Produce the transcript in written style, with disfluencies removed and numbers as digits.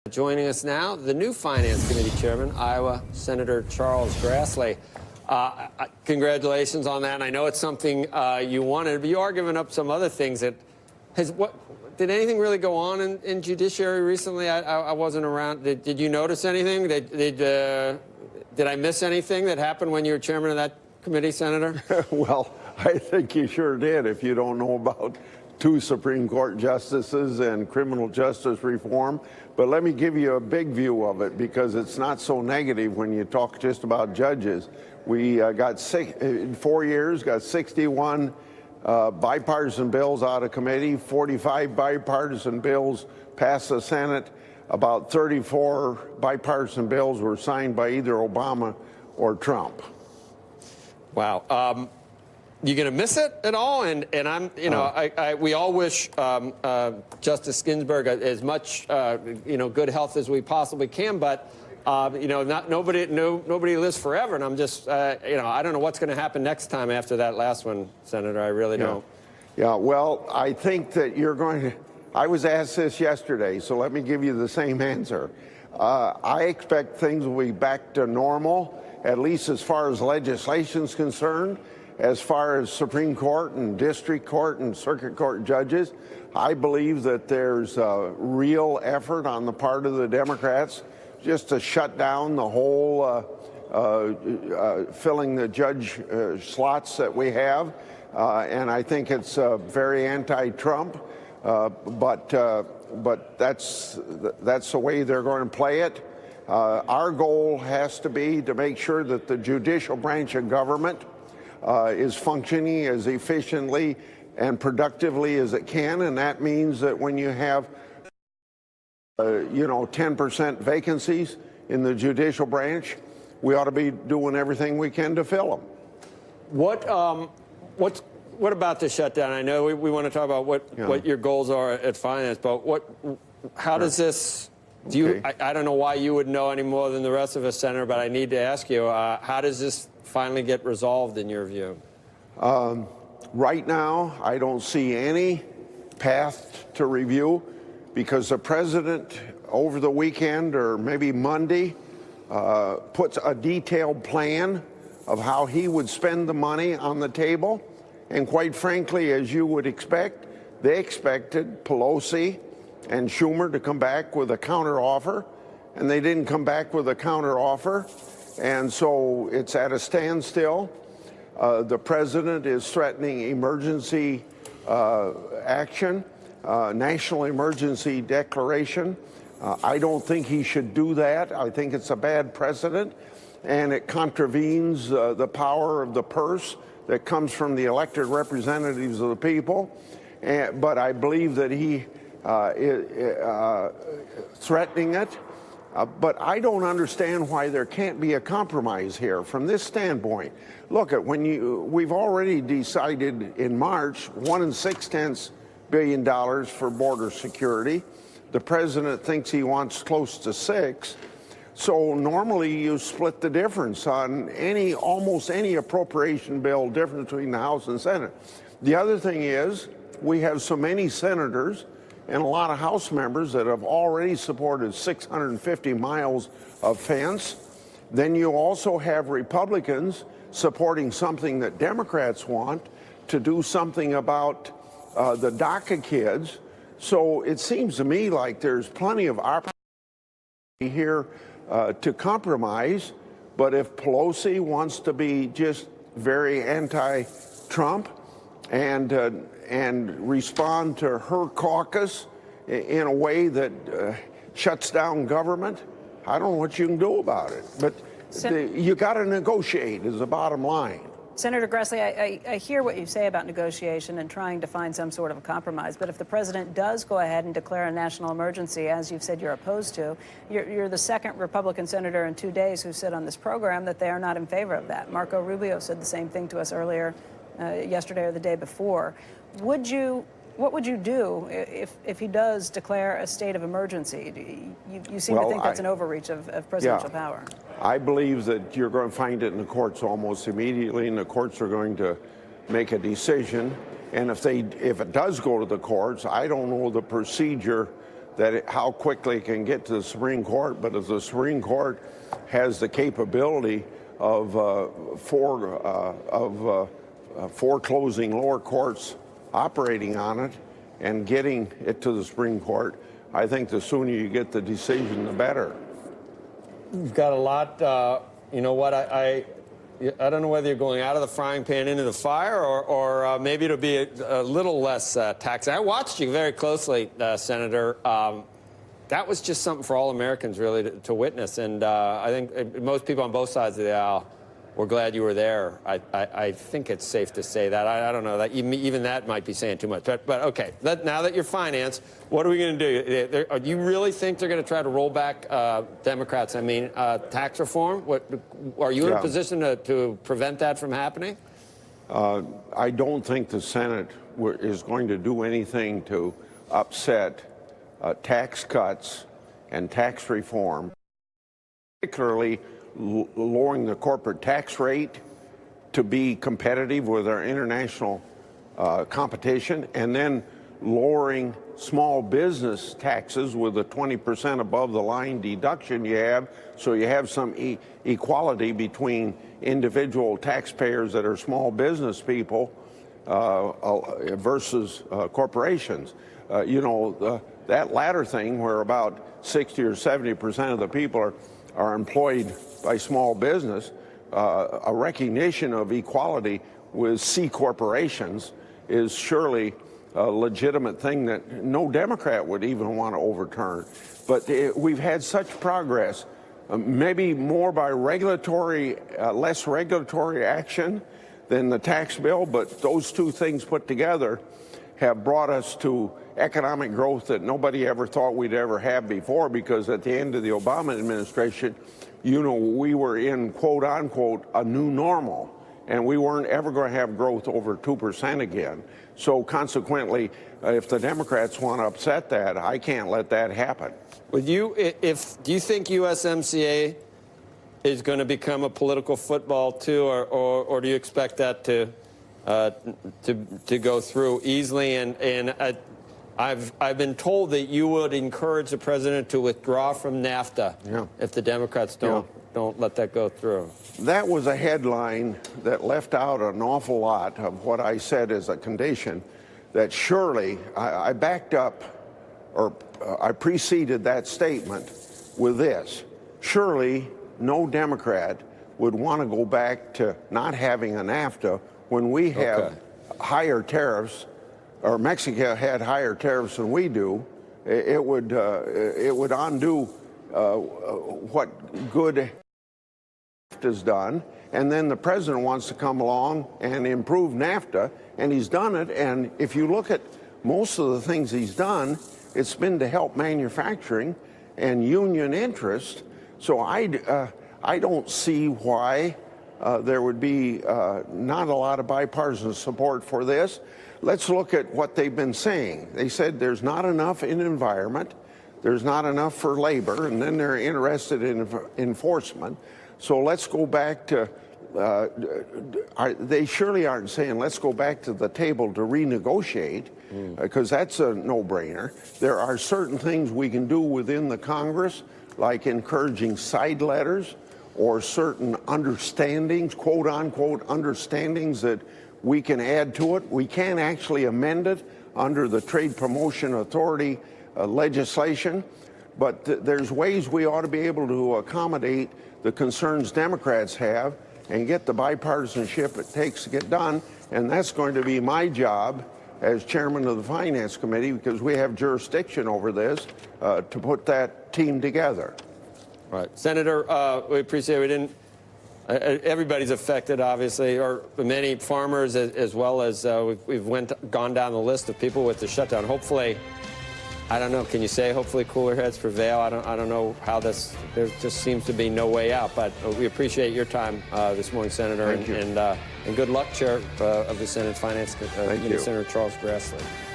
Joining us now, the new Finance Committee Chairman, Iowa Senator Charles Grassley. Congratulations on that. And I know it's something you wanted, but you are giving up some other things. Did anything really go on in judiciary recently? I wasn't around. Did you notice anything? Did I miss anything that happened when you were chairman of that committee, Senator? Well, I think you sure did if you don't know about 2 Supreme Court justices and criminal justice reform. But let me give you a big view of it, because it's not so negative when you talk just about judges. We in 4 years, got 61 bipartisan bills out of committee, 45 bipartisan bills passed the Senate. About 34 bipartisan bills were signed by either Obama or Trump. Wow. You going to miss it at all? And I'm, we all wish Justice Ginsburg as much, good health as we possibly can. But, nobody lives forever. And I'm just, I don't know what's going to happen next time after that last one, Senator. I really don't. Yeah, well, I think that you're going to. I was asked this yesterday, so let me give you the same answer. I expect things will be back to normal, at least as far as legislation is concerned. As far as Supreme Court and District Court and Circuit Court judges, I believe that there's a real effort on the part of the Democrats just to shut down the whole filling the judge slots that we have. And I think it's very anti-Trump, but that's the way they're going to play it. Our goal has to be to make sure that the judicial branch of government is functioning as efficiently and productively as it can, and that means that when you have 10% vacancies in the judicial branch, we ought to be doing everything we can to fill them. What about the shutdown? I know we want to talk about what your goals are at finance, but how does this? I don't know why you would know any more than the rest of us, Senator, but I need to ask you, how does this finally get resolved in your view? Right now, I don't see any path to review, because the president over the weekend or maybe Monday puts a detailed plan of how he would spend the money on the table. And quite frankly, as you would expect, they expected Pelosi and Schumer to come back with a counteroffer, and they didn't come back with a counteroffer. And so it's at a standstill. The president is threatening emergency action, national emergency declaration. I don't think he should do that. I think it's a bad precedent, and it contravenes the power of the purse that comes from the elected representatives of the people. But I believe that he threatening it. But I don't understand why there can't be a compromise here from this standpoint. Look, we've already decided in March $1.6 billion for border security. The president thinks he wants close to $6 billion. So normally you split the difference on almost any appropriation bill, difference between the House and Senate. The other thing is, we have so many senators and a lot of House members that have already supported 650 miles of fence. Then you also have Republicans supporting something that Democrats want, to do something about the DACA kids. So it seems to me like there's plenty of opportunity here to compromise. But if Pelosi wants to be just very anti-Trump and respond to her caucus in a way that shuts down government, I don't know what you can do about it. But you got to negotiate is the bottom line. Senator Grassley, I hear what you say about negotiation and trying to find some sort of a compromise, but if the president does go ahead and declare a national emergency, as you've said you're opposed to, you're the second Republican senator in 2 days who said on this program that they are not in favor of that. Marco Rubio said the same thing to us earlier yesterday or the day before. What would you do if he does declare a state of emergency? You seem to think that's an overreach of presidential power. I believe that you're going to find it in the courts almost immediately, and the courts are going to make a decision. And if it does go to the courts, I don't know the procedure how quickly it can get to the Supreme Court, but if the Supreme Court has the capability of foreclosing lower courts operating on it and getting it to the Supreme Court, I think the sooner you get the decision, the better. You've got a lot. You know what? I don't know whether you're going out of the frying pan into the fire, or maybe it'll be a little less taxing. I watched you very closely, Senator. That was just something for all Americans really to witness, and I think most people on both sides of the aisle were glad you were there. I think it's safe to say that. I don't know that even that might be saying too much. But okay, now that you're financed, what are we going to do? Do you really think they're going to try to roll back Democrats? I mean, tax reform? Are you in a position to prevent that from happening? I don't think the Senate is going to do anything to upset tax cuts and tax reform, particularly lowering the corporate tax rate to be competitive with our international competition, and then lowering small business taxes with a 20% above the line deduction you have, so you have some equality between individual taxpayers that are small business people versus corporations. That latter thing, where about 60 or 70% of the people are employed by small business, a recognition of equality with C corporations is surely a legitimate thing that no Democrat would even want to overturn. But we've had such progress, maybe more by less regulatory action than the tax bill, but those two things put together have brought us to economic growth that nobody ever thought we'd ever have before, because at the end of the Obama administration, we were in, quote unquote, a new normal, and we weren't ever going to have growth over 2% again. So consequently, if the Democrats want to upset that, I can't let that happen. Do you think USMCA is going to become a political football too, or do you expect that to go through easily? And I've been told that you would encourage the president to withdraw from NAFTA if the Democrats don't let that go through. That was a headline that left out an awful lot of what I said as a condition that surely I backed up, or I preceded that statement with this. Surely no Democrat would want to go back to not having a NAFTA when we have higher tariffs, or Mexico had higher tariffs than we do. It would undo what good NAFTA's done, and then the president wants to come along and improve NAFTA, and he's done it. And if you look at most of the things he's done, it's been to help manufacturing and union interest. So I don't see why there would be not a lot of bipartisan support for this. Let's look at what they've been saying. They said there's not enough in environment, there's not enough for labor, and then they're interested in enforcement. So let's go back to, they surely aren't saying let's go back to the table to renegotiate, because that's a no-brainer. There are certain things we can do within the Congress, like encouraging side letters or certain understandings, quote-unquote understandings, that we can add to it. We can actually amend it under the Trade Promotion Authority legislation, but there's ways we ought to be able to accommodate the concerns Democrats have and get the bipartisanship it takes to get done, and that's going to be my job as chairman of the Finance Committee, because we have jurisdiction over this, to put that team together. Right. Senator, we appreciate it. Everybody's affected, obviously, or many farmers, as well as we've gone down the list of people with the shutdown. Hopefully, I don't know, can you say hopefully cooler heads prevail? I don't know how this, there just seems to be no way out, but we appreciate your time this morning, Senator. Thank you. And good luck, Chair of the Senate Finance Committee, Senator Charles Grassley.